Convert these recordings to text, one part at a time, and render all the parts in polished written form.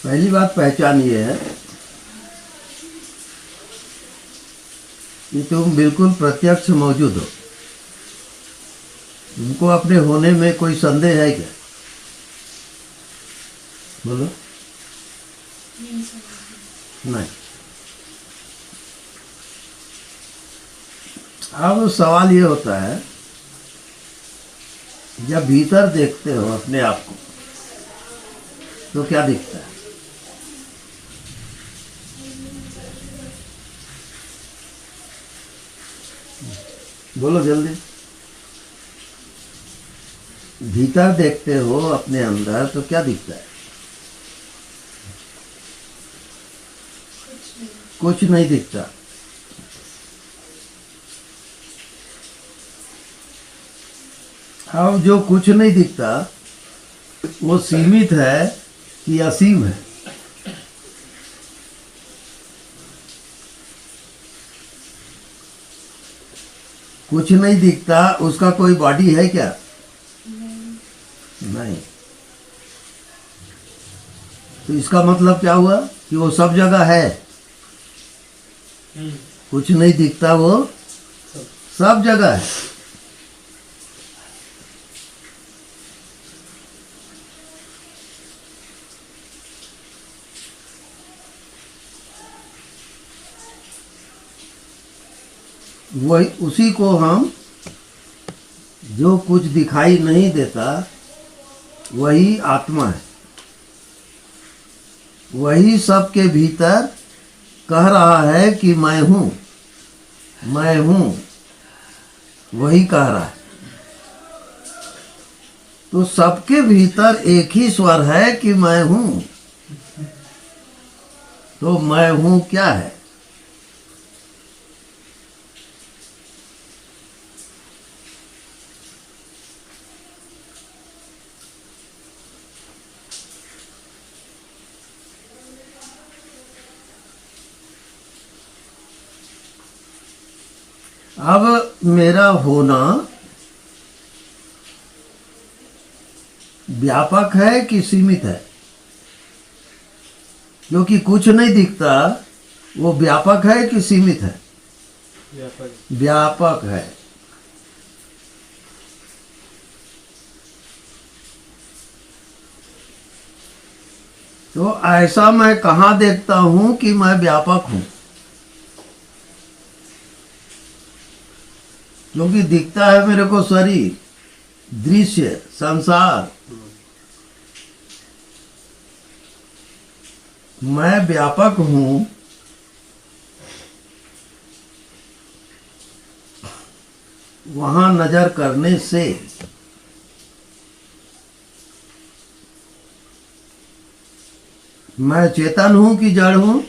पहली बात पहचान ये है कि तुम बिल्कुल प्रत्यक्ष मौजूद हो। तुमको अपने होने में कोई संदेह है क्या? बोलो। नहीं। अब सवाल ये होता है, जब भीतर देखते हो अपने आप को तो क्या दिखता है? बोलो जल्दी। भीतर देखते हो अपने अंदर तो क्या दिखता है? कुछ नहीं दिखता। अब जो कुछ नहीं दिखता वो सीमित है कि असीम है? कुछ नहीं दिखता, उसका कोई बॉडी है क्या? नहीं। तो इसका मतलब क्या हुआ कि वो सब जगह है। कुछ नहीं दिखता, वो सब जगह है। वही उसी को हम, जो कुछ दिखाई नहीं देता वही आत्मा है। वही सबके भीतर कह रहा है कि मैं हूं, मैं हूं, वही कह रहा है। तो सबके भीतर एक ही स्वर है कि मैं हूं। तो मैं हूं क्या है? अब मेरा होना व्यापक है कि सीमित है? क्योंकि कुछ नहीं दिखता, वो व्यापक है कि सीमित है? व्यापक है। तो ऐसा मैं कहाँ देखता हूं कि मैं व्यापक हूं? क्योंकि दिखता है मेरे को शरीर, दृश्य, संसार। मैं व्यापक हूं वहां नजर करने से। मैं चेतन हूं कि जड़ हूं?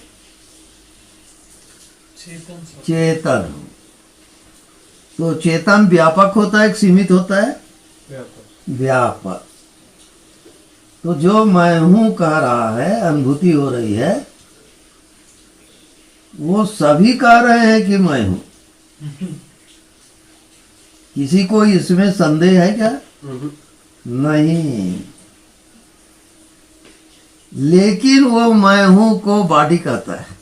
चेतन हूं। तो चेतन व्यापक होता है कि सीमित होता है? व्यापक। तो जो मैं हूं कह रहा है, अनुभूति हो रही है, वो सभी कह रहे हैं कि मैं हूं। किसी को इसमें संदेह है क्या? नहीं। लेकिन वो मैं हूं को बॉडी कहता है।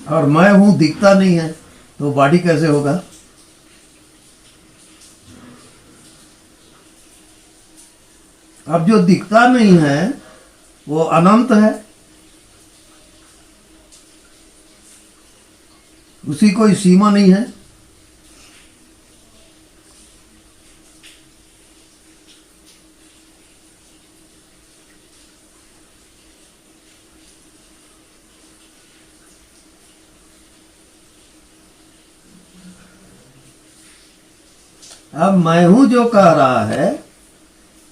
और मैं हूं दिखता नहीं है, तो बॉडी कैसे होगा? अब जो दिखता नहीं है वो अनंत है, उसी कोई सीमा नहीं है। अब मैं हूं जो कह रहा है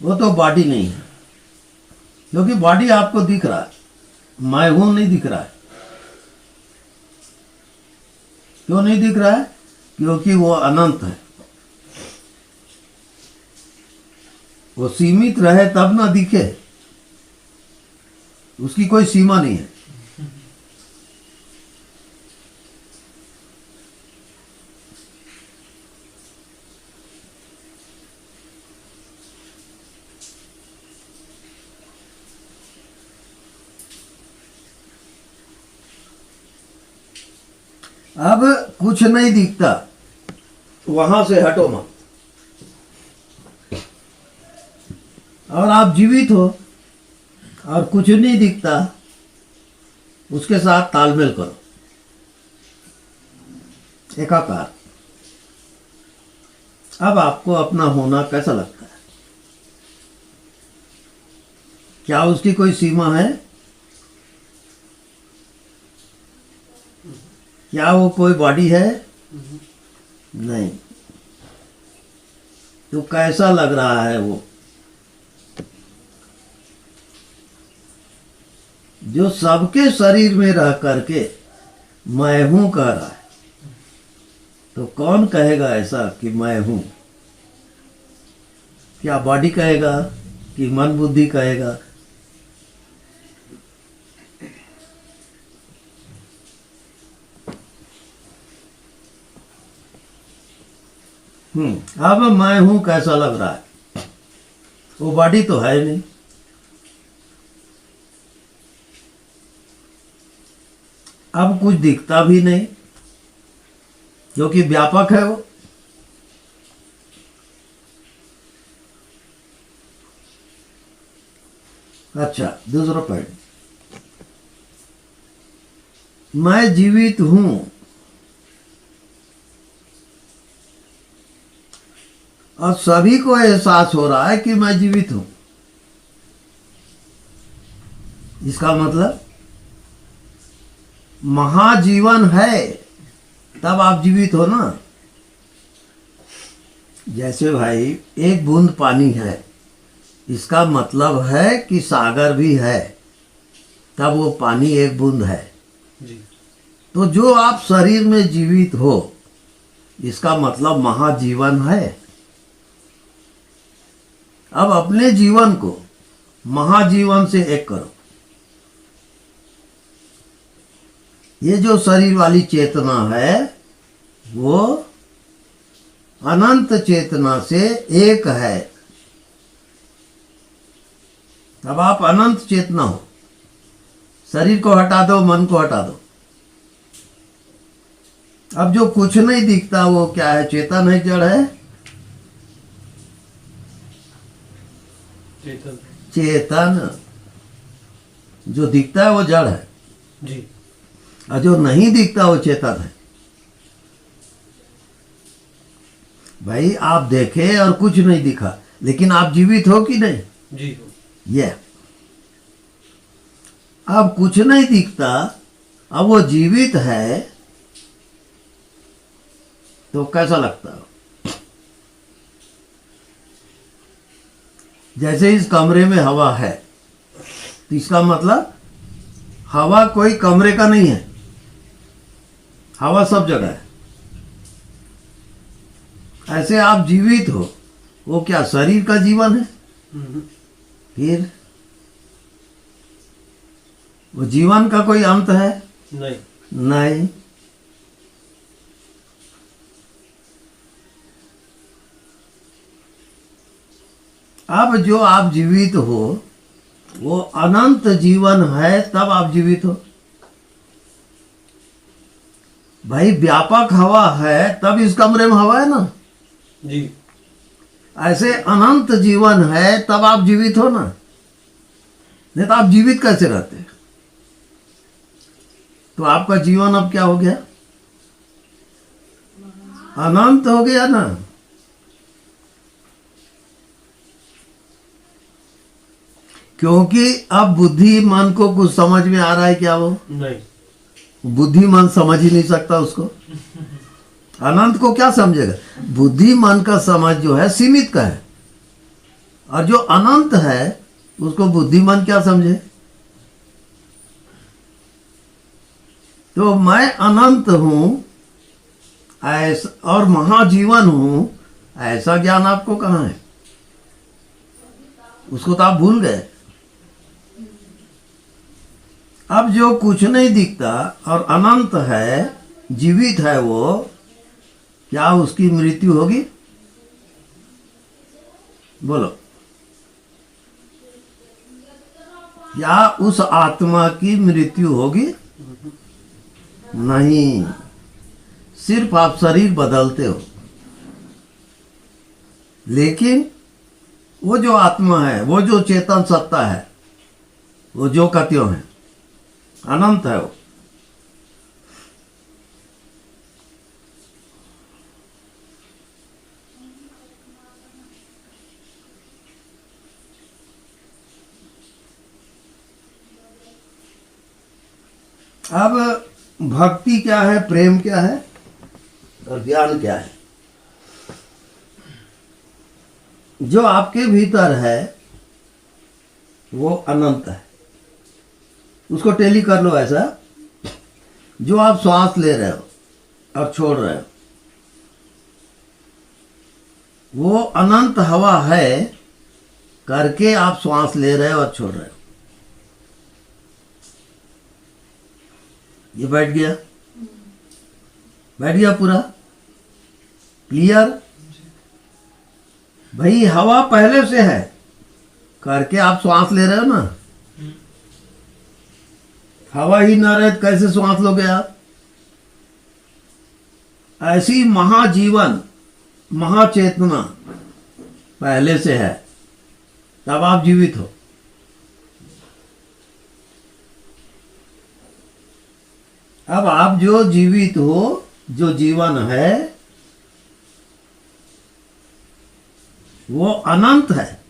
वो तो बॉडी नहीं है, क्योंकि बॉडी आपको दिख रहा है, मैं हूं नहीं दिख रहा है। क्यों नहीं दिख रहा है? क्योंकि वो अनंत है। वो सीमित रहे तब ना दिखे, उसकी कोई सीमा नहीं है। अब कुछ नहीं दिखता, वहां से हटो मत। और आप जीवित हो और कुछ नहीं दिखता, उसके साथ तालमेल करो, एकाकार। अब आपको अपना होना कैसा लगता है? क्या उसकी कोई सीमा है? क्या वो कोई बॉडी है? नहीं। तो कैसा लग रहा है वो? जो सबके शरीर में रह करके मैं हूं कह रहा है, तो कौन कहेगा ऐसा कि मैं हूं? क्या बॉडी कहेगा कि मन बुद्धि कहेगा? अब मैं हूं कैसा लग रहा है? वो बॉडी तो है नहीं। अब कुछ दिखता भी नहीं, जो कि व्यापक है वो। अच्छा, दूसरा पॉइंट, मैं जीवित हूं और सभी को एहसास हो रहा है कि मैं जीवित हूं। इसका मतलब महाजीवन है, तब आप जीवित हो ना। जैसे भाई एक बूंद पानी है, इसका मतलब है कि सागर भी है, तब वो पानी एक बूंद है जी। तो जो आप शरीर में जीवित हो, इसका मतलब महाजीवन है। अब अपने जीवन को महाजीवन से एक करो। ये जो शरीर वाली चेतना है वो अनंत चेतना से एक है। अब आप अनंत चेतना हो, शरीर को हटा दो, मन को हटा दो। अब जो कुछ नहीं दिखता वो क्या है? चेतन है, जड़ है? चेतन। चेतन। जो दिखता है वो जड़ है जी, और जो नहीं दिखता वो चेतन है। भाई आप देखे और कुछ नहीं दिखा, लेकिन आप जीवित हो कि नहीं? जी हो। ये अब कुछ नहीं दिखता, अब वो जीवित है, तो कैसा लगता है? जैसे इस कमरे में हवा है, तो इसका मतलब हवा कोई कमरे का नहीं है, हवा सब जगह है। ऐसे आप जीवित हो, वो क्या शरीर का जीवन है? फिर वो जीवन का कोई अंत है? नहीं। नहीं। अब जो आप जीवित हो वो अनंत जीवन है, तब आप जीवित हो। भाई व्यापक हवा है, तब इस कमरे में हवा है ना जी। ऐसे अनंत जीवन है, तब आप जीवित हो ना। नहीं तो आप जीवित कैसे रहते? तो आपका जीवन अब क्या हो गया? अनंत हो गया ना। क्योंकि अब बुद्धि मन को कुछ समझ में आ रहा है क्या? वो नहीं। बुद्धि मन समझ ही नहीं सकता उसको। अनंत को क्या समझेगा? बुद्धि मन का समझ जो है सीमित का है, और जो अनंत है उसको बुद्धि मन क्या समझे? तो मैं अनंत हूं ऐसा और महाजीवन हूं, ऐसा ज्ञान आपको कहां है? उसको तो आप भूल गए। अब जो कुछ नहीं दिखता और अनंत है, जीवित है, वो क्या उसकी मृत्यु होगी? बोलो, क्या उस आत्मा की मृत्यु होगी? नहीं। सिर्फ आप शरीर बदलते हो, लेकिन वो जो आत्मा है, वो जो चेतन सत्ता है, वो जो का त्यों है, अनंत है वो। अब भक्ति क्या है, प्रेम क्या है और ज्ञान क्या है? जो आपके भीतर है वो अनंत है। उसको टेली कर लो ऐसा, जो आप श्वास ले रहे हो और छोड़ रहे हो, वो अनंत हवा है करके आप श्वास ले रहे हो और छोड़ रहे हो। ये बैठ गया, बैठ गया पूरा क्लियर? भाई हवा पहले से है करके आप श्वास ले रहे हो ना। हवा ही ना रहे तो कैसे श्वास लोगे आप? ऐसी महाजीवन महाचेतना पहले से है, तब आप जीवित हो। अब आप जो जीवित हो, जो जीवन है, वो अनंत है।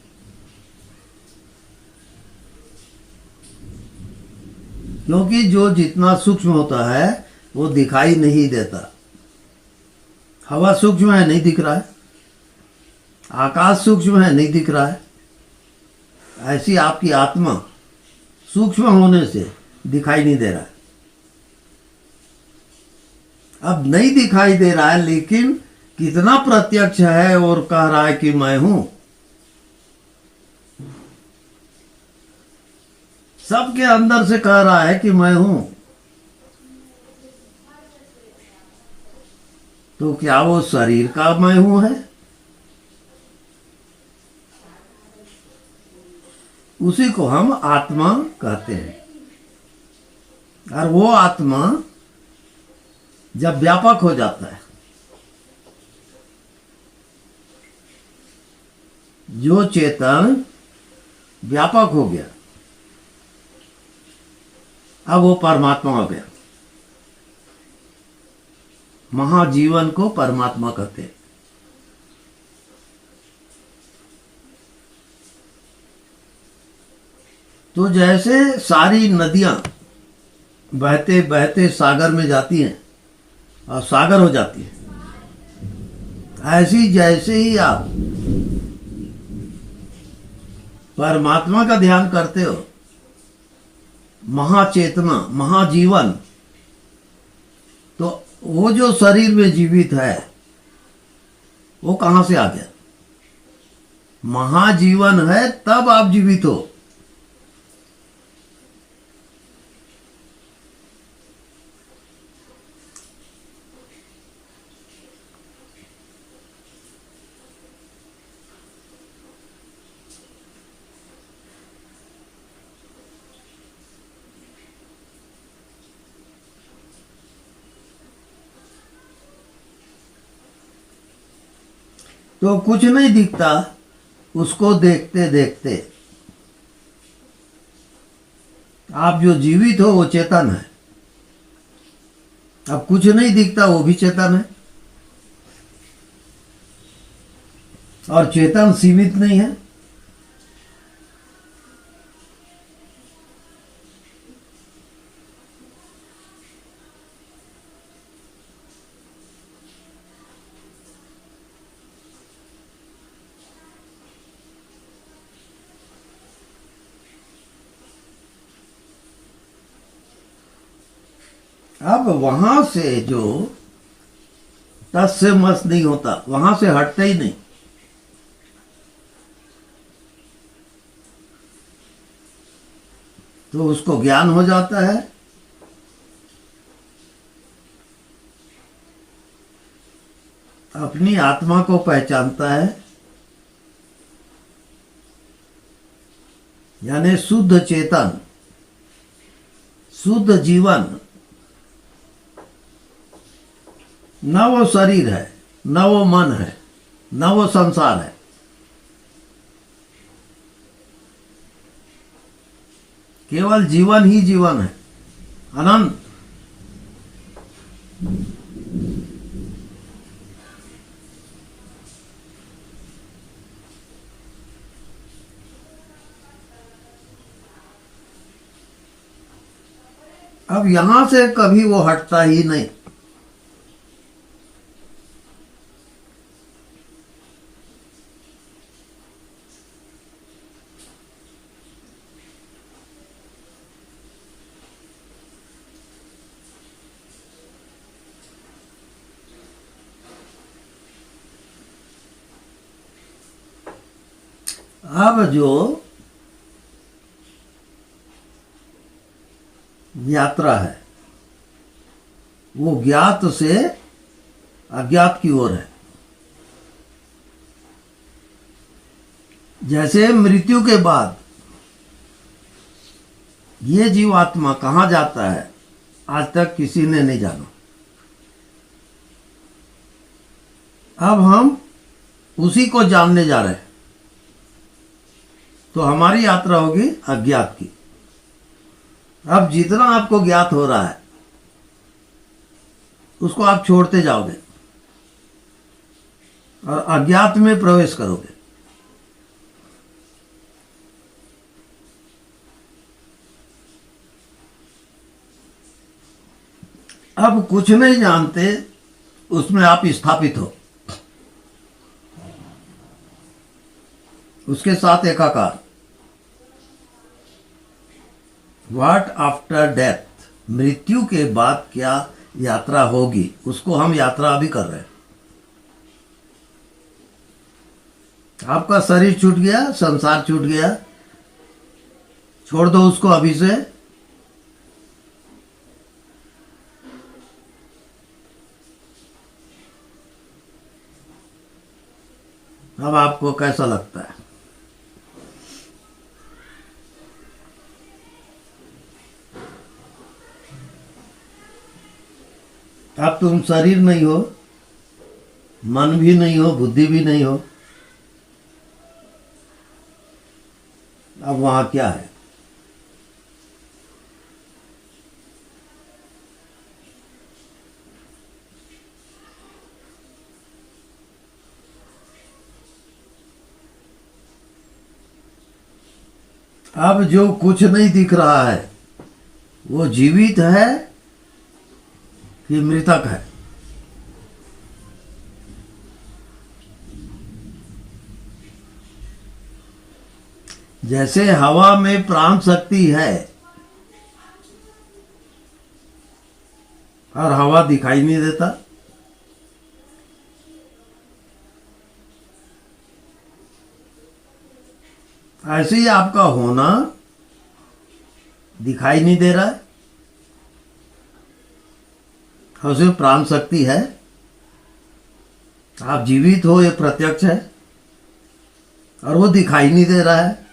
क्योंकि जो जितना सूक्ष्म होता है वो दिखाई नहीं देता। हवा सूक्ष्म है, नहीं दिख रहा है। आकाश सूक्ष्म है, नहीं दिख रहा है। ऐसी आपकी आत्मा सूक्ष्म होने से दिखाई नहीं दे रहा है। अब नहीं दिखाई दे रहा है, लेकिन कितना प्रत्यक्ष है और कह रहा है कि मैं हूं। सबके अंदर से कह रहा है कि मैं हूं। तो क्या वो शरीर का मैं हूं है? उसी को हम आत्मा कहते हैं। और वो आत्मा जब व्यापक हो जाता है, जो चेतन व्यापक हो गया, अब वो परमात्मा हो गया। महाजीवन को परमात्मा कहते हैं। तो जैसे सारी नदियां बहते बहते सागर में जाती हैं और सागर हो जाती है, ऐसी जैसे ही आप परमात्मा का ध्यान करते हो, महाचेतना महाजीवन, तो वो जो शरीर में जीवित है वो कहां से आ गया? महाजीवन है तब आप जीवित हो। तो कुछ नहीं दिखता, उसको देखते देखते आप जो जीवित हो वो चेतन है। अब कुछ नहीं दिखता, वो भी चेतन है। और चेतन सीमित नहीं है। अब वहां से जो तस से मस नहीं होता, वहां से हटते ही नहीं। तो उसको ज्ञान हो जाता है। अपनी आत्मा को पहचानता है, यानी शुद्ध चेतन, शुद्ध जीवन, न वो शरीर है, न वो मन है, न वो संसार है। केवल जीवन ही जीवन है, अनंत। अब यहां से कभी वो हटता ही नहीं। अब जो यात्रा है वो ज्ञात से अज्ञात की ओर है। जैसे मृत्यु के बाद ये जीवात्मा कहाँ जाता है, आज तक किसी ने नहीं जाना। अब हम उसी को जानने जा रहे हैं, तो हमारी यात्रा होगी अज्ञात की। अब जितना आपको ज्ञात हो रहा है उसको आप छोड़ते जाओगे और अज्ञात में प्रवेश करोगे। अब कुछ नहीं जानते, उसमें आप स्थापित हो, उसके साथ एकाकार। व्हाट आफ्टर डेथ, मृत्यु के बाद क्या यात्रा होगी, उसको हम यात्रा अभी कर रहे हैं। आपका शरीर छूट गया, संसार छूट गया, छोड़ दो उसको अभी से। अब आपको कैसा लगता है? अब तुम शरीर नहीं हो, मन भी नहीं हो, बुद्धि भी नहीं हो। अब वहां क्या है? अब जो कुछ नहीं दिख रहा है वो जीवित है कि मृतक है? जैसे हवा में प्राण शक्ति है और हवा दिखाई नहीं देता, ऐसे ही आपका होना दिखाई नहीं दे रहा है। उसमें प्राण शक्ति है, आप जीवित हो, ये प्रत्यक्ष है, और वो दिखाई नहीं दे रहा है।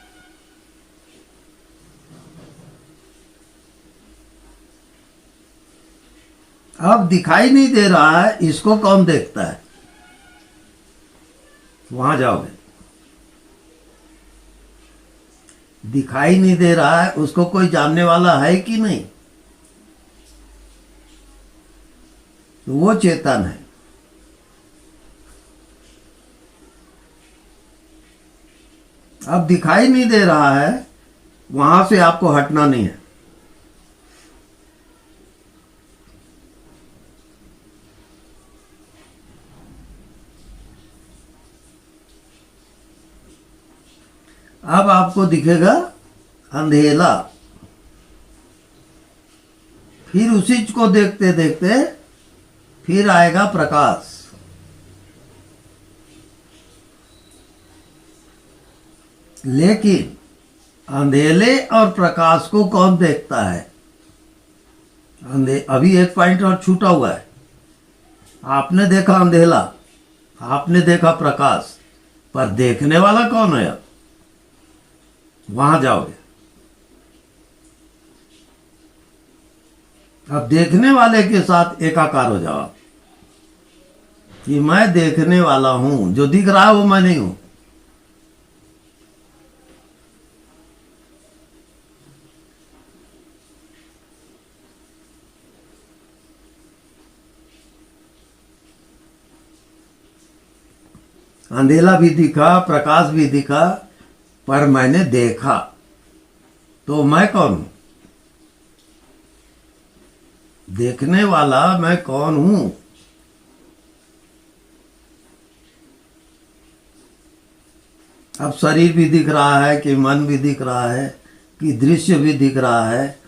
अब दिखाई नहीं दे रहा है, इसको कौन देखता है? वहां जाओगे। दिखाई नहीं दे रहा है, उसको कोई जानने वाला है कि नहीं? तो वो चेतन है। अब दिखाई नहीं दे रहा है, वहां से आपको हटना नहीं है। अब आपको दिखेगा अंधेला, फिर उसी को देखते देखते फिर आएगा प्रकाश। लेकिन अंधेले और प्रकाश को कौन देखता है? अभी एक पॉइंट और छूटा हुआ है। आपने देखा अंधेला, आपने देखा प्रकाश, पर देखने वाला कौन है? अब वहां जाओगे। अब देखने वाले के साथ एकाकार हो जाओ। कि मैं देखने वाला हूं, जो दिख रहा है वो मैं नहीं हूं। अंधेला भी दिखा, प्रकाश भी दिखा, पर मैंने देखा, तो मैं कौन हूं? देखने वाला मैं कौन हूं? अब शरीर भी दिख रहा है कि मन भी दिख रहा है कि दृश्य भी दिख रहा है,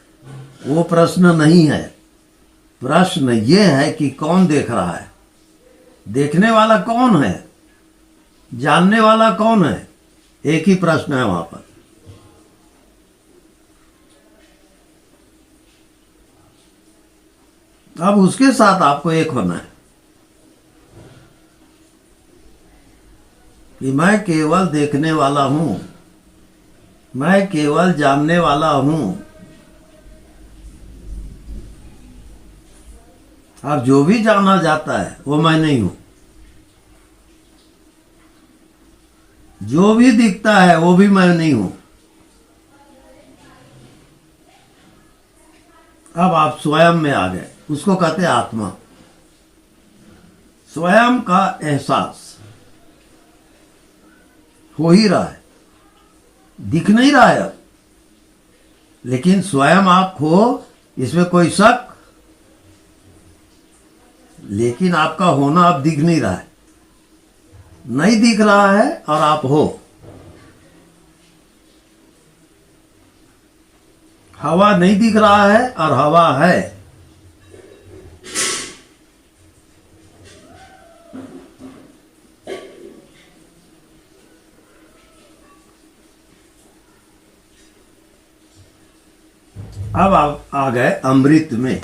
वो प्रश्न नहीं है। प्रश्न ये है कि कौन देख रहा है, देखने वाला कौन है, जानने वाला कौन है। एक ही प्रश्न है वहां पर। अब उसके साथ आपको एक होना है कि मैं केवल देखने वाला हूं, मैं केवल जानने वाला हूं। अब जो भी जाना जाता है वो मैं नहीं हूं, जो भी दिखता है वो भी मैं नहीं हूं। अब आप स्वयं में आ गए, उसको कहते हैं आत्मा। स्वयं का एहसास हो ही रहा है, दिख नहीं रहा है अब, लेकिन स्वयं आप हो, इसमें कोई शक। लेकिन आपका होना अब दिख नहीं रहा है, नहीं दिख रहा है और आप हो। हवा नहीं दिख रहा है और हवा है। अब आप आ गए अमृत में,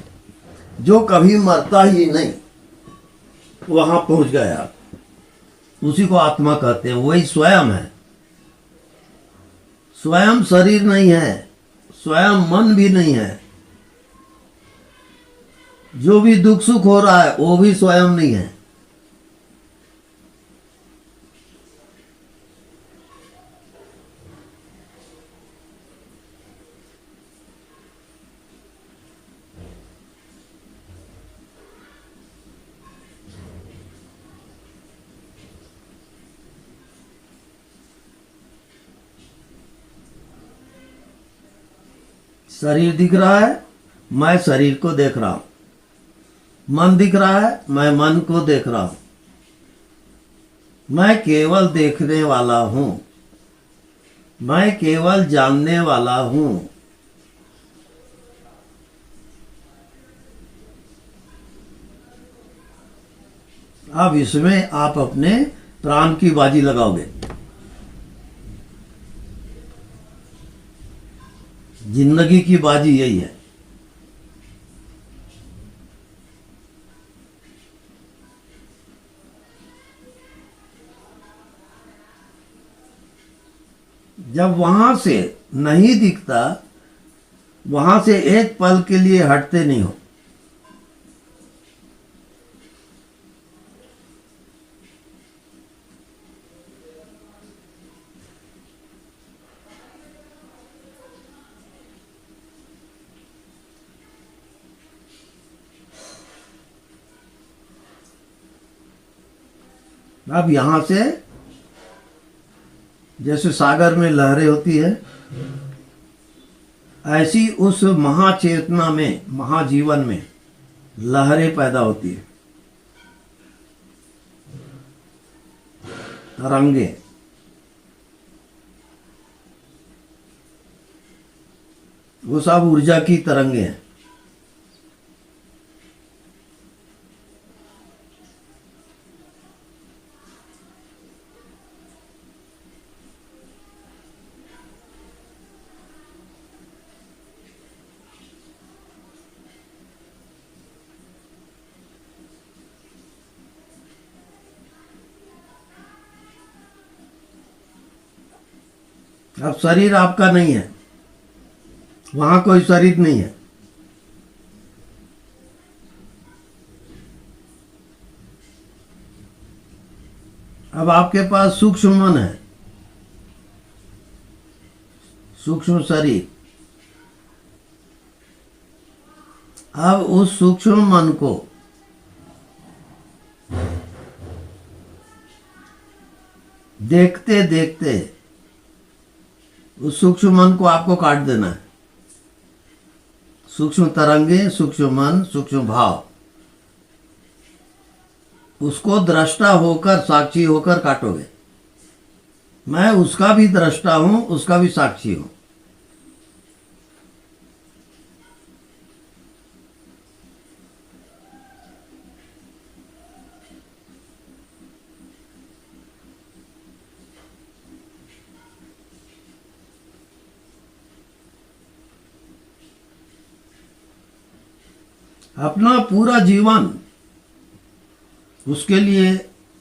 जो कभी मरता ही नहीं, वहां पहुंच गए आप। उसी को आत्मा कहते हैं, वही स्वयं है। स्वयं शरीर नहीं है, स्वयं मन भी नहीं है। जो भी दुख सुख हो रहा है वो भी स्वयं नहीं है। शरीर दिख रहा है, मैं शरीर को देख रहा हूं। मन दिख रहा है, मैं मन को देख रहा हूं। मैं केवल देखने वाला हूं, मैं केवल जानने वाला हूं। अब इसमें आप अपने प्राण की बाजी लगाओगे। जिंदगी की बाजी यही है। जब वहां से नहीं दिखता, वहां से एक पल के लिए हटते नहीं हो। अब यहां से जैसे सागर में लहरें होती है, ऐसी उस महाचेतना में, महाजीवन में लहरें पैदा होती है, तरंगे। वो सब ऊर्जा की तरंगे हैं। अब शरीर आपका नहीं है, वहां कोई शरीर नहीं है। अब आपके पास सूक्ष्म मन है, सूक्ष्म शरीर। अब उस सूक्ष्म मन को देखते देखते उस सूक्ष्म मन को आपको काट देना है। सूक्ष्म तरंगे, सूक्ष्म मन, सूक्ष्म भाव, उसको दृष्टा होकर, साक्षी होकर काटोगे। मैं उसका भी दृष्टा हूं, उसका भी साक्षी हूं। अपना पूरा जीवन उसके लिए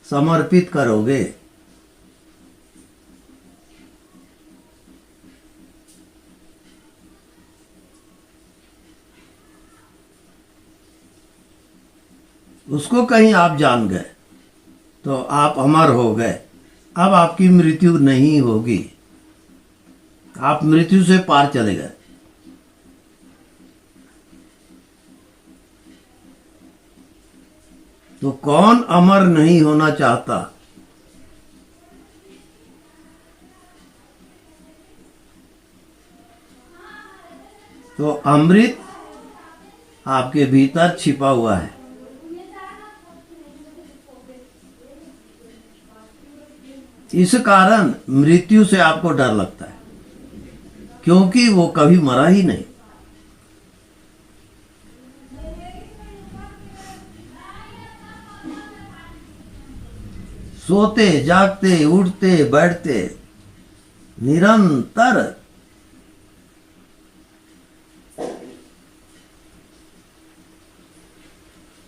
समर्पित करोगे। उसको कहीं आप जान गए तो आप अमर हो गए। अब आपकी मृत्यु नहीं होगी, आप मृत्यु से पार चले गए। तो कौन अमर नहीं होना चाहता? तो अमृत आपके भीतर छिपा हुआ है। इस कारण मृत्यु से आपको डर लगता है, क्योंकि वो कभी मरा ही नहीं। सोते जागते उठते बैठते निरंतर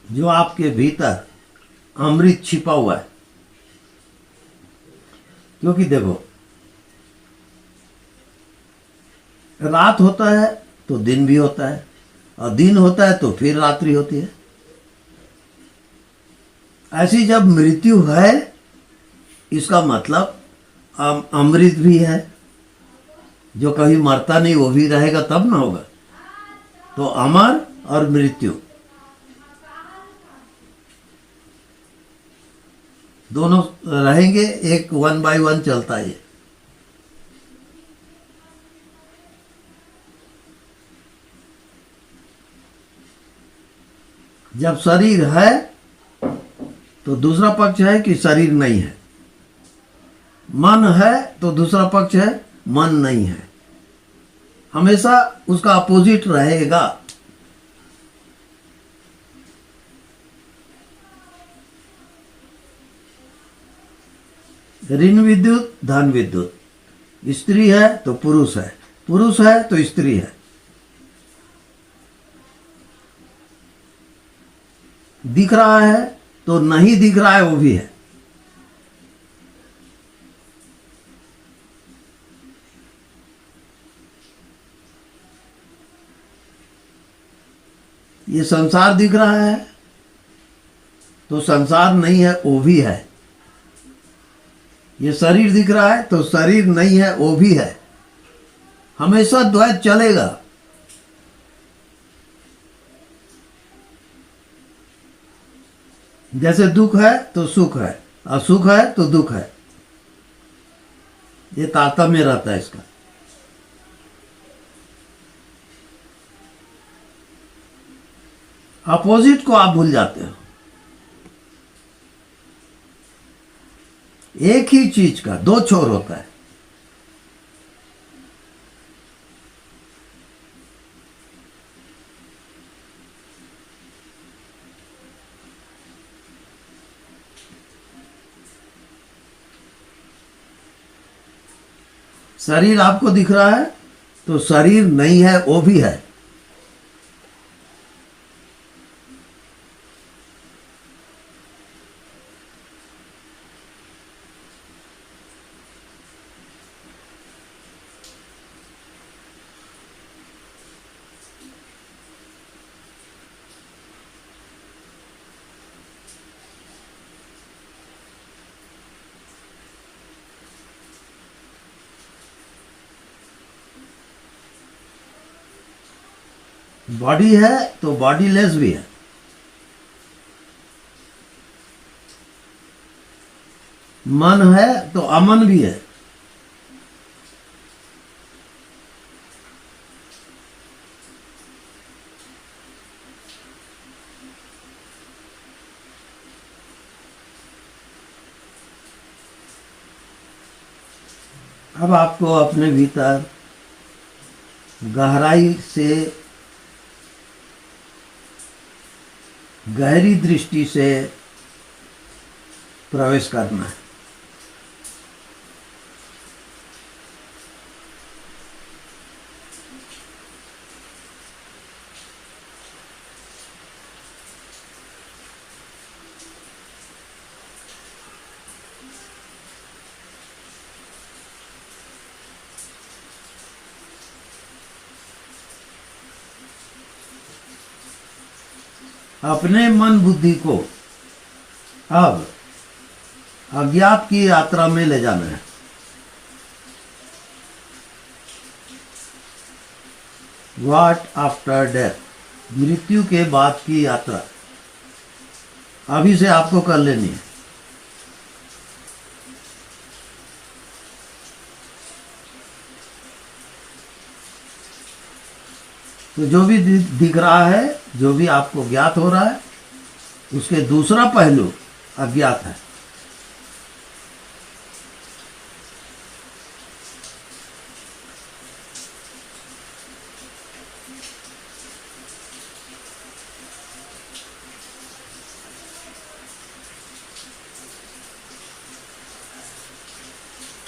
जो आपके भीतर अमृत छिपा हुआ है। क्योंकि देखो, रात होता है तो दिन भी होता है, और दिन होता है तो फिर रात्रि होती है। ऐसी जब मृत्यु है, इसका मतलब अमृत भी है, जो कभी मरता नहीं वो भी रहेगा, तब ना होगा। तो अमर और मृत्यु दोनों रहेंगे, एक 1 by 1 चलता है। जब शरीर है तो दूसरा पक्ष है कि शरीर नहीं है, मन है तो दूसरा पक्ष है मन नहीं है। हमेशा उसका अपोजिट रहेगा। ऋण विद्युत, धन विद्युत। स्त्री है तो पुरुष है, पुरुष है तो स्त्री है। दिख रहा है तो नहीं दिख रहा है, वो भी है। ये संसार दिख रहा है तो संसार नहीं है, वो भी है। ये शरीर दिख रहा है तो शरीर नहीं है, वो भी है। हमेशा द्वैत चलेगा। जैसे दुख है तो सुख है, और सुख है तो दुख है। ये तारतम्य रहता है इसका। अपोजिट को आप भूल जाते हो। एक ही चीज का दो छोर होता है। शरीर आपको दिख रहा है तो शरीर नहीं है, वो भी है। बॉडी है तो बॉडीलेस भी है। मन है तो अमन भी है। अब आपको अपने भीतर गहराई से, गहरी दृष्टि से प्रवेश करना है। अपने मन बुद्धि को अब अज्ञात की यात्रा में ले जाना है। व्हाट आफ्टर डेथ, मृत्यु के बाद की यात्रा अभी से आपको कर लेनी है। तो जो भी दिख रहा है, जो भी आपको ज्ञात हो रहा है, उसके दूसरा पहलू अज्ञात है।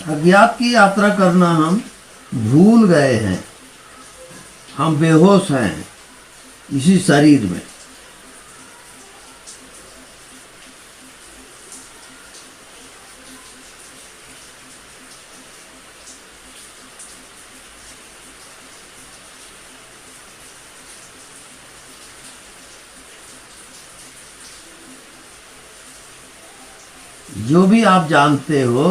अज्ञात की यात्रा करना हम भूल गए हैं। हम बेहोश हैं इसी शरीर में। जो भी आप जानते हो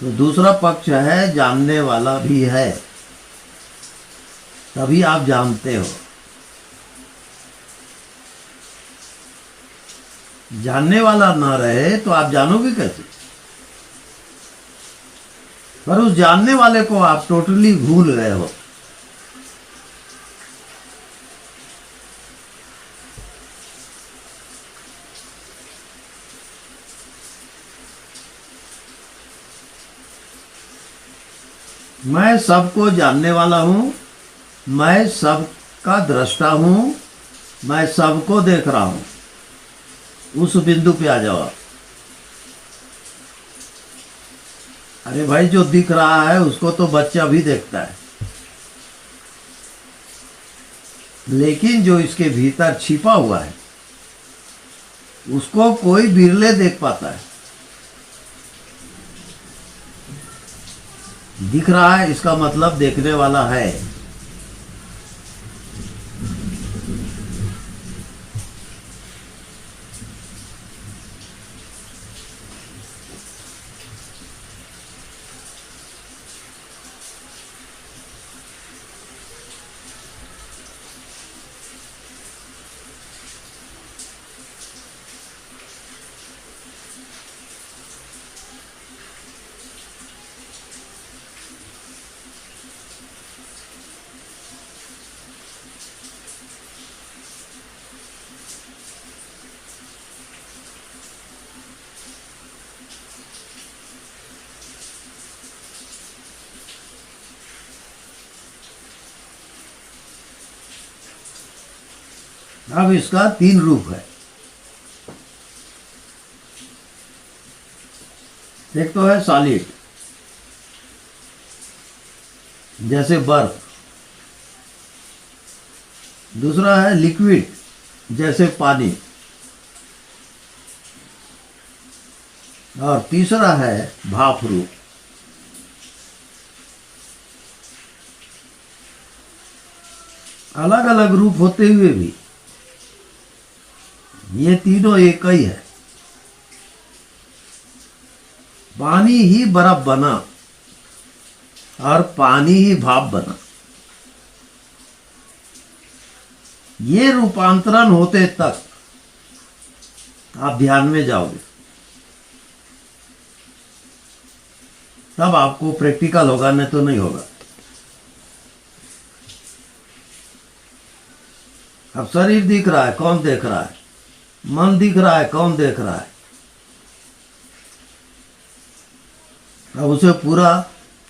तो दूसरा पक्ष है, जानने वाला भी है, तभी आप जानते हो। जानने वाला ना रहे तो आप जानोगे कैसे? पर उस जानने वाले को आप टोटली भूल गए हो। मैं सबको जानने वाला हूं, मैं सबका दृष्टा हूं, मैं सबको देख रहा हूं। उस बिंदु पे आ जाओ आप। अरे भाई, जो दिख रहा है उसको तो बच्चा भी देखता है, लेकिन जो इसके भीतर छिपा हुआ है उसको कोई बिरले देख पाता है। दिख रहा है इसका मतलब देखने वाला है। अब इसका 3 रूप है। एक तो है सॉलिड, जैसे बर्फ। दूसरा है लिक्विड, जैसे पानी। और तीसरा है भाप रूप। अलग अलग रूप होते हुए भी ये तीनों एक ही है। पानी ही बर्फ बना और पानी ही भाप बना। ये रूपांतरण होते तक आप ध्यान में जाओगे, तब आपको प्रैक्टिकल होगा, नहीं तो नहीं होगा। अब शरीर दिख रहा है, कौन देख रहा है? मन दिख रहा है, कौन देख रहा है? अब उसे पूरा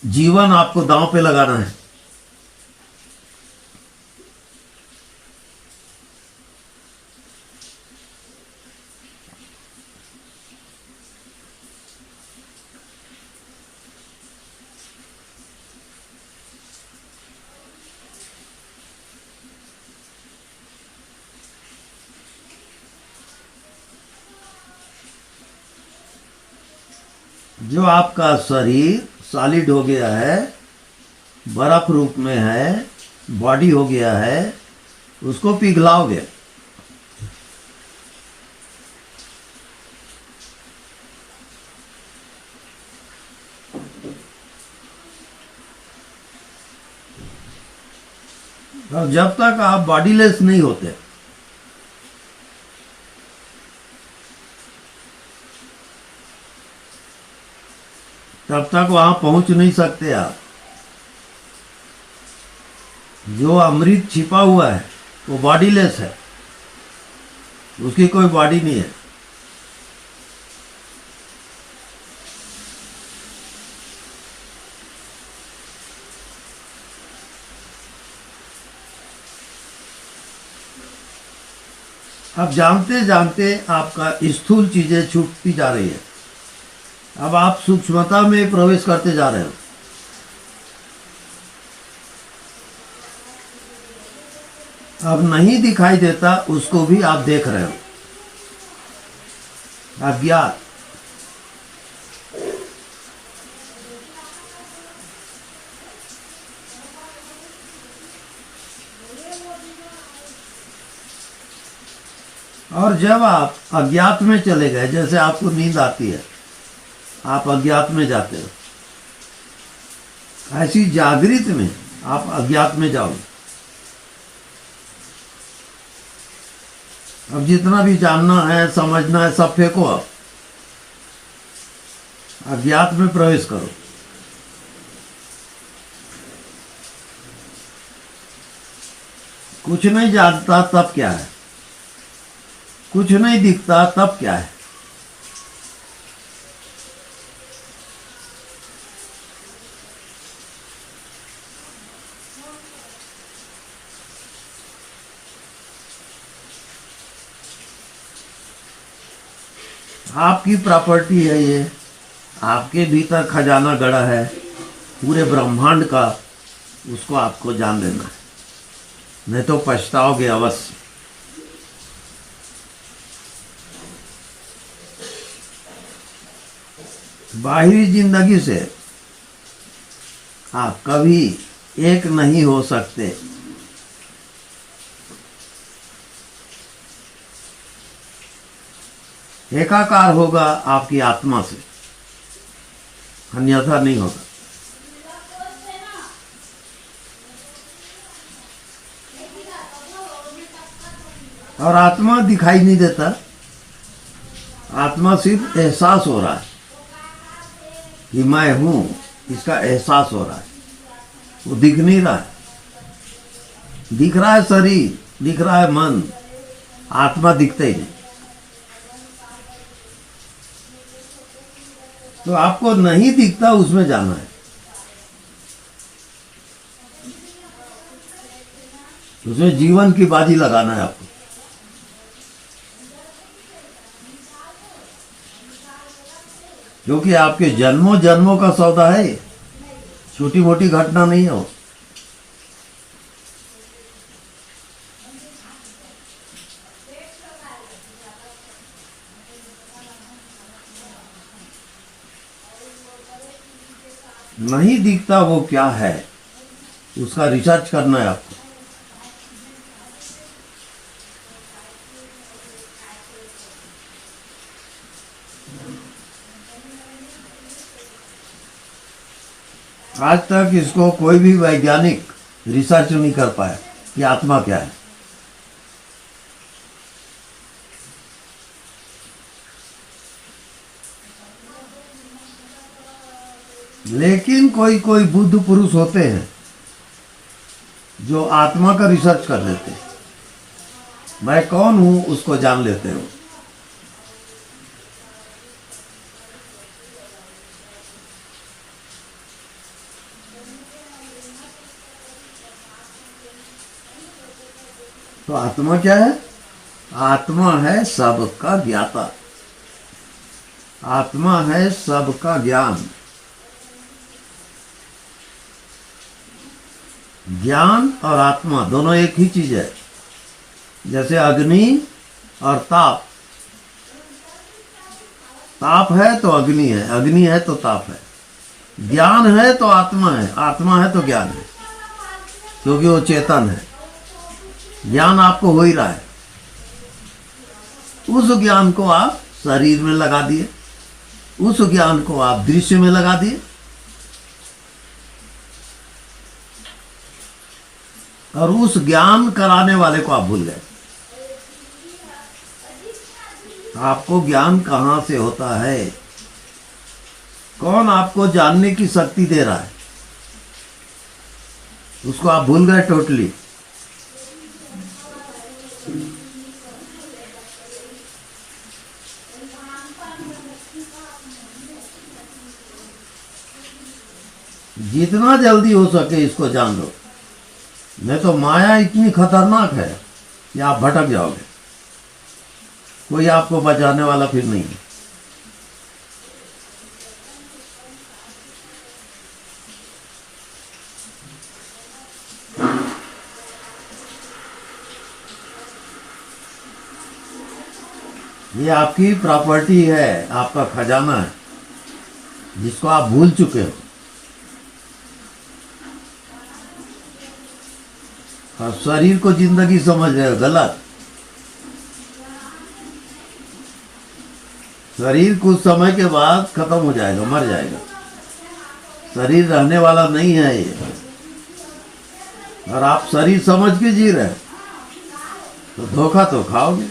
जीवन आपको दांव पे लगाना है। जो आपका शरीर सॉलिड हो गया है, बर्फ रूप में है, बॉडी हो गया है, उसको पिघलाओगे। और जब तक आप बॉडीलेस नहीं होते, तब तक वहां पहुंच नहीं सकते आप। जो अमृत छिपा हुआ है वो बॉडीलेस है, उसकी कोई बॉडी नहीं है। अब जानते जानते आपका स्थूल चीजें छूटती जा रही है। अब आप सूक्ष्मता में प्रवेश करते जा रहे हो। अब नहीं दिखाई देता, उसको भी आप देख रहे हो। अज्ञात। और जब आप अज्ञात में चले गए, जैसे आपको नींद आती है, आप अज्ञात में जाते हो, ऐसी जागृत में आप अज्ञात में जाओगे। अब जितना भी जानना है, समझना है, सब फेंको। अब अज्ञात में प्रवेश करो। कुछ नहीं जानता तब क्या है, कुछ नहीं दिखता तब क्या है। आपकी प्रॉपर्टी है ये, आपके भीतर खजाना गड़ा है पूरे ब्रह्मांड का, उसको आपको जान लेना है, नहीं तो पछताओगे अवश्य। बाहरी जिंदगी से आप कभी एक नहीं हो सकते। एकाकार होगा आपकी आत्मा से, अन्यथा नहीं होगा। और आत्मा दिखाई नहीं देता, आत्मा सिर्फ एहसास हो रहा है कि मैं हूं, इसका एहसास हो रहा है, वो दिख नहीं रहा है। दिख रहा है शरीर, दिख रहा है मन, आत्मा दिखता ही नहीं। तो आपको नहीं दिखता, उसमें जाना है, उसमें जीवन की बाजी लगाना है आपको। क्योंकि आपके जन्मों जन्मों का सौदा है, छोटी मोटी घटना नहीं है वो। नहीं दिखता वो क्या है, उसका रिसर्च करना है आपको। आज तक इसको कोई भी वैज्ञानिक रिसर्च नहीं कर पाया कि आत्मा क्या है। लेकिन कोई कोई बुद्ध पुरुष होते हैं जो आत्मा का रिसर्च कर लेते हैं, मैं कौन हूं उसको जान लेते हो। तो आत्मा क्या है? आत्मा है सबका ज्ञाता, आत्मा है सबका ज्ञान। ज्ञान और आत्मा दोनों एक ही चीज है। जैसे अग्नि और ताप, ताप है तो अग्नि है, अग्नि है तो ताप है। ज्ञान है तो आत्मा है, आत्मा है तो ज्ञान है, क्योंकि वो चेतन है। ज्ञान आपको हो ही रहा है, उस ज्ञान को आप शरीर में लगा दिए, उस ज्ञान को आप दृश्य में लगा दिए, और उस ज्ञान कराने वाले को आप भूल गए। आपको ज्ञान कहां से होता है? कौन आपको जानने की शक्ति दे रहा है? उसको आप भूल गए टोटली। जितना जल्दी हो सके इसको जान लो, नहीं तो माया इतनी खतरनाक है कि आप भटक जाओगे। कोई आपको बचाने वाला फिर नहीं है। ये आपकी प्रॉपर्टी है, आपका खजाना है, जिसको आप भूल चुके हो। और शरीर को जिंदगी समझ रहे हो, गलत। शरीर कुछ समय के बाद खत्म हो जाएगा, मर जाएगा। शरीर रहने वाला नहीं है ये। और आप शरीर समझ के जी रहे तो धोखा तो खाओगे।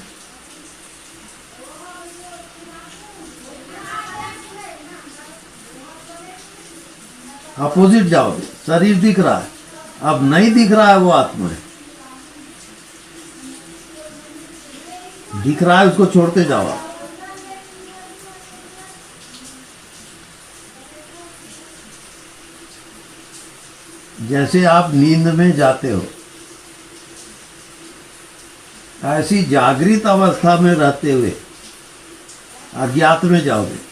अपोजिट जाओगे। शरीर दिख रहा है, अब नहीं दिख रहा है, वो आत्मा है। दिख रहा है उसको छोड़ते जाओ आप। जैसे आप नींद में जाते हो, ऐसी जागृत अवस्था में रहते हुए अज्ञात में जाओगे।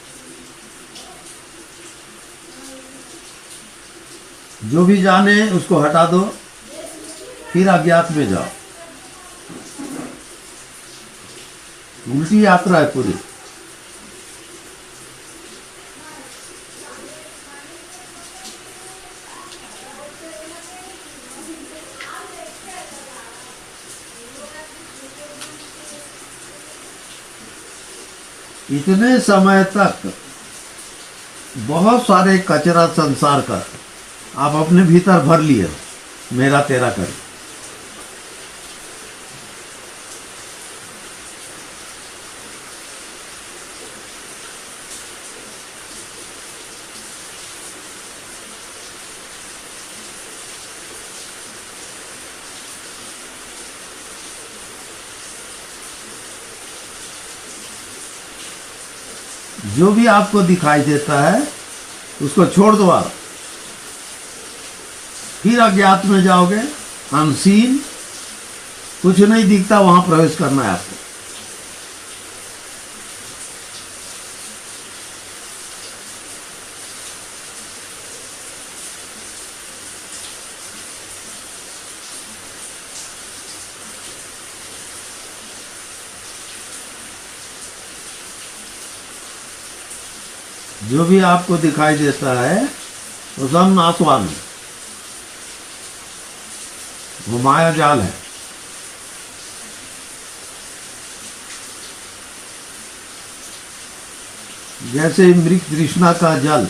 जो भी जाने उसको हटा दो, फिर अज्ञात में जाओ। उल्टी यात्रा है पूरी। इतने समय तक बहुत सारे कचरा संसार का आप अपने भीतर भर लिए, मेरा तेरा कर। जो भी आपको दिखाई देता है उसको छोड़ दो आप। फिर अज्ञात में जाओगे, अनसीन, कुछ नहीं दिखता, वहां प्रवेश करना है आपको। जो भी आपको दिखाई देता है वो सब नाशवान है, वो माया जाल है। जैसे मृग तृष्णा का जल,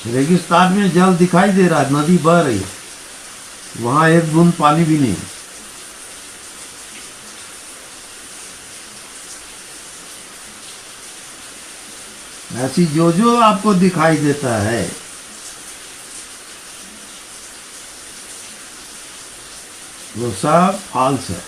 रेगिस्तान में जल दिखाई दे रहा है, नदी बह रही है, वहां एक बूंद पानी भी नहीं। ऐसी जो जो आपको दिखाई देता है वो सब फॉल्स है।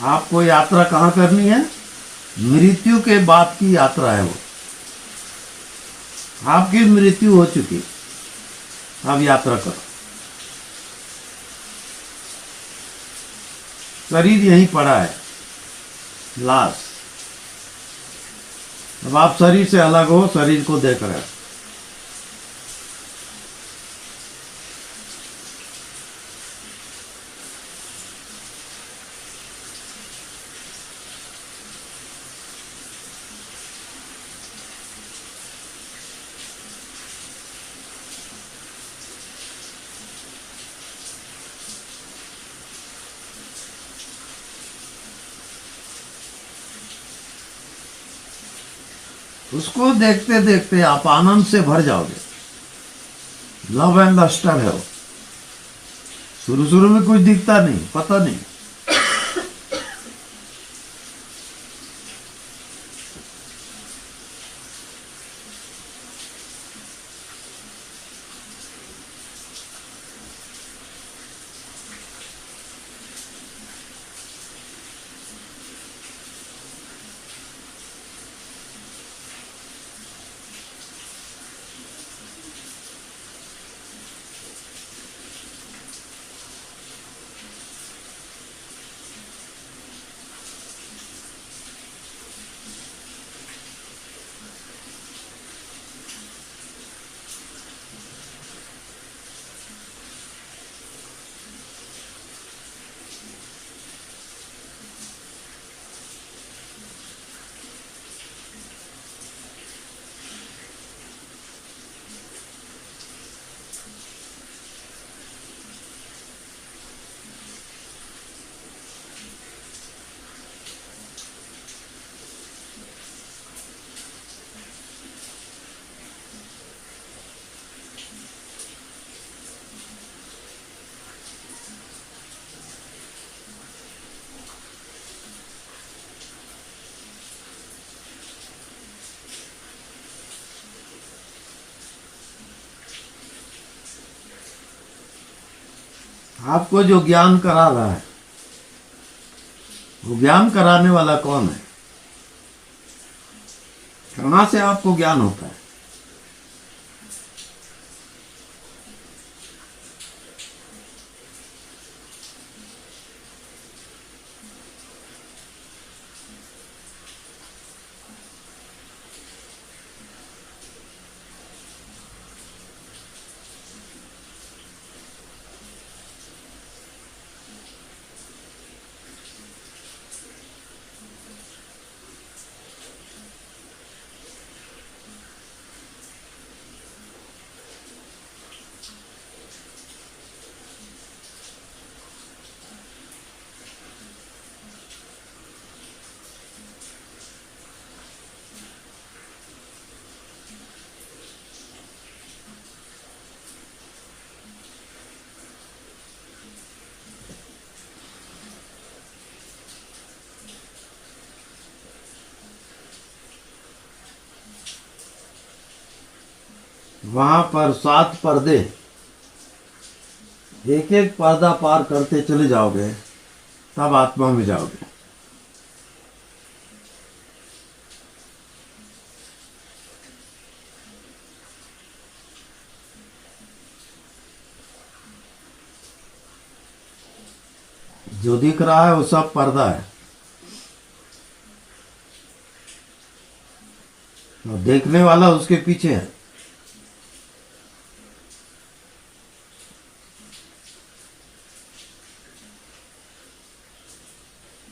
आपको यात्रा कहाँ करनी है? मृत्यु के बाद की यात्रा है वो। आपकी मृत्यु हो चुकी, अब यात्रा करो। शरीर यहीं पड़ा है, लाश। अब आप शरीर से अलग हो, शरीर को देख रहे हो। उसको देखते देखते आप आनंद से भर जाओगे। लव एंड लस्टर है वो। शुरू शुरू में कुछ दिखता नहीं, पता नहीं। आपको जो ज्ञान करा रहा है, वो ज्ञान कराने वाला कौन है? कहाँ से आपको ज्ञान होता है? वहां पर 7 पर्दे, एक एक पर्दा पार करते चले जाओगे, तब आत्मा में जाओगे। जो दिख रहा है वो सब पर्दा है, और देखने वाला उसके पीछे है।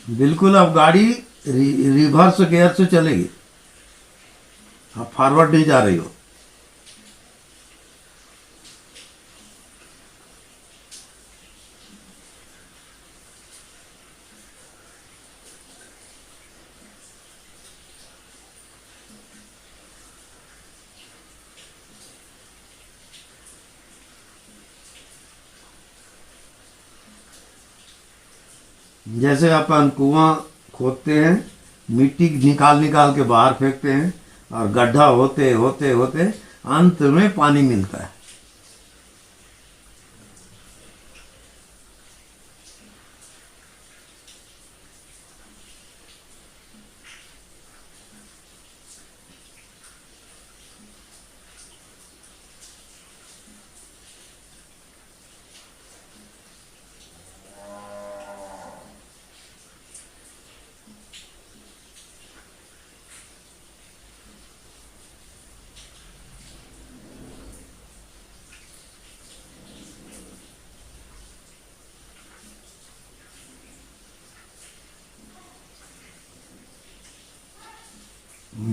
बिल्कुल अब गाड़ी रिवर्स गियर से चलेगी, आप फॉरवर्ड नहीं जा रही हो। जैसे अपन कुआं खोदते हैं, मिट्टी निकाल निकाल के बाहर फेंकते हैं, और गड्ढा होते होते होते अंत में पानी मिलता है।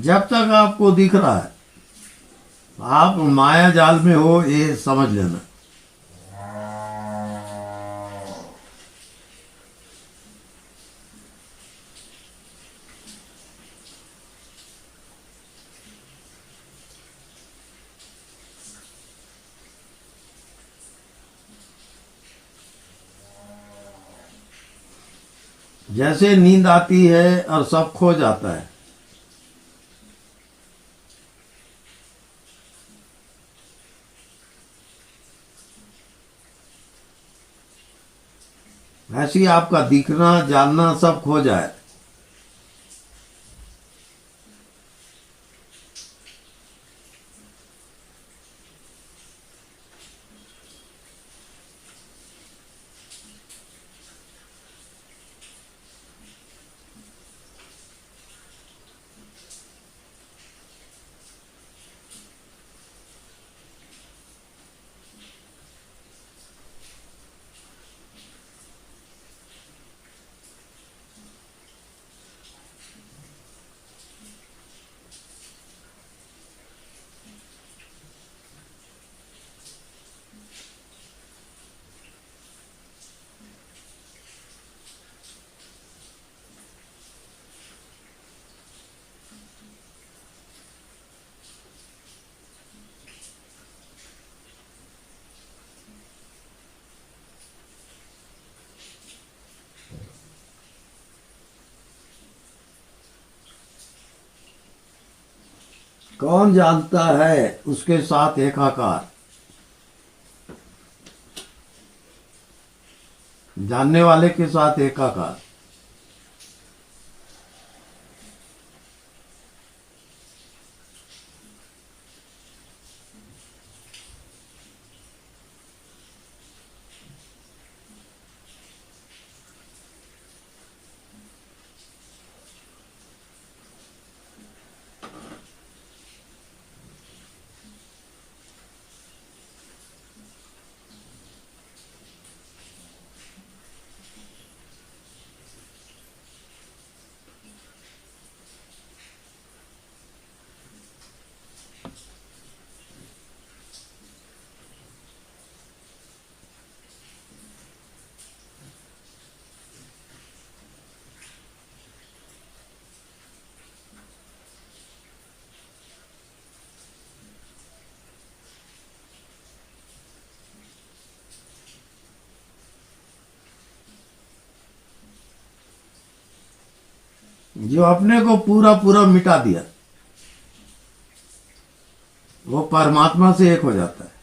जब तक आपको दिख रहा है आप माया जाल में हो, ये समझ लेना। जैसे नींद आती है और सब खो जाता है, ऐसे ही आपका दिखना जानना सब खो जाए। कौन जानता है उसके साथ एकाकार, जानने वाले के साथ एकाकार। जो अपने को पूरा पूरा मिटा दिया वो परमात्मा से एक हो जाता है।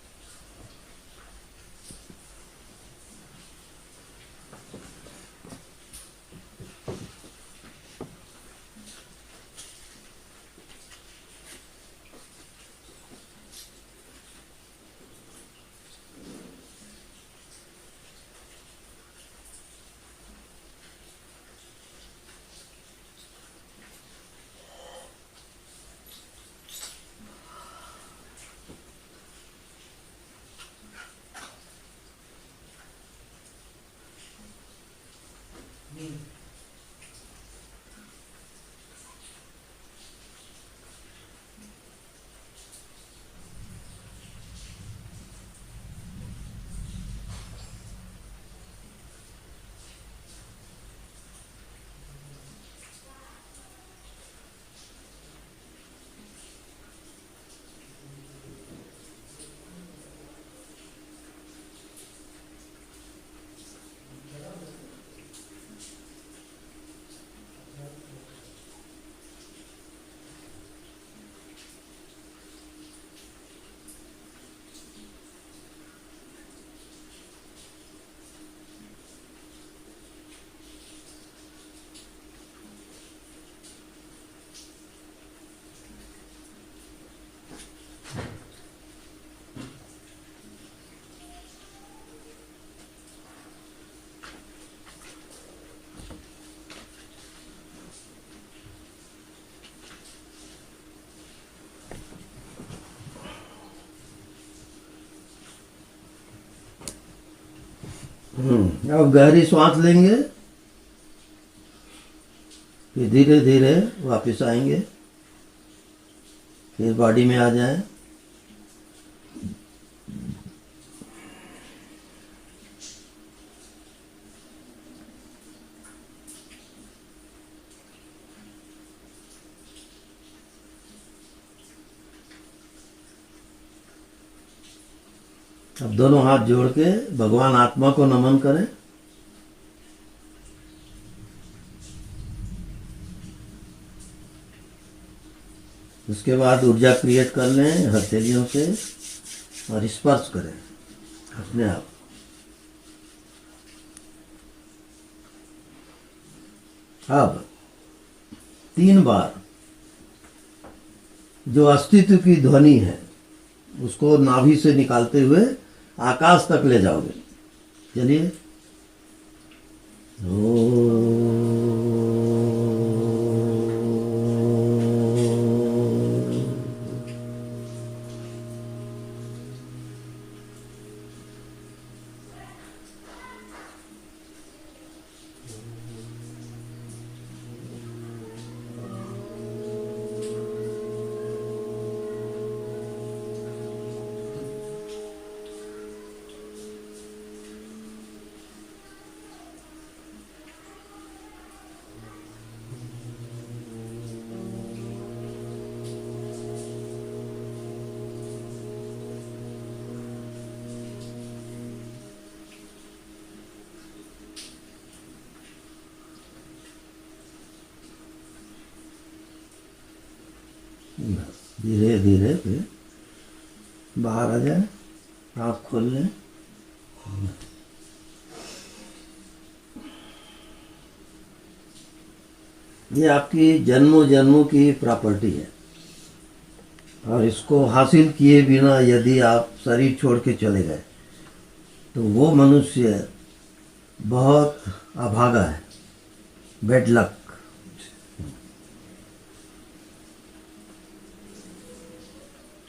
अब गहरी सांस लेंगे, फिर धीरे धीरे वापस आएंगे, फिर बॉडी में आ जाए। अब दोनों हाथ जोड़ के भगवान आत्मा को नमन करें। उसके बाद ऊर्जा क्रिएट कर लें हथेलियों से और स्पर्श करें अपने आप। अब 3 बार जो अस्तित्व की ध्वनि है उसको नाभि से निकालते हुए आकाश तक ले जाओगे। चलिए। धीरे धीरे फिर बाहर आ जाए, आँख खोल लें। ये आपकी जन्मों जन्मों की प्रॉपर्टी है और इसको हासिल किए बिना यदि आप शरीर छोड़ के चले गए तो वो मनुष्य बहुत अभागा है, बेड लक।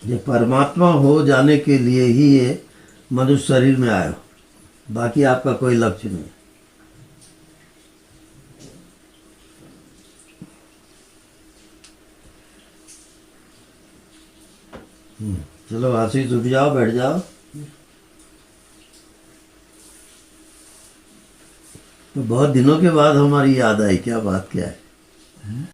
ये परमात्मा हो जाने के लिए ही ये मनुष्य शरीर में आया, बाकी आपका कोई लक्ष्य नहीं। चलो आशीष उठ जाओ, बैठ जाओ। तो बहुत दिनों के बाद हमारी याद आई, क्या बात क्या है?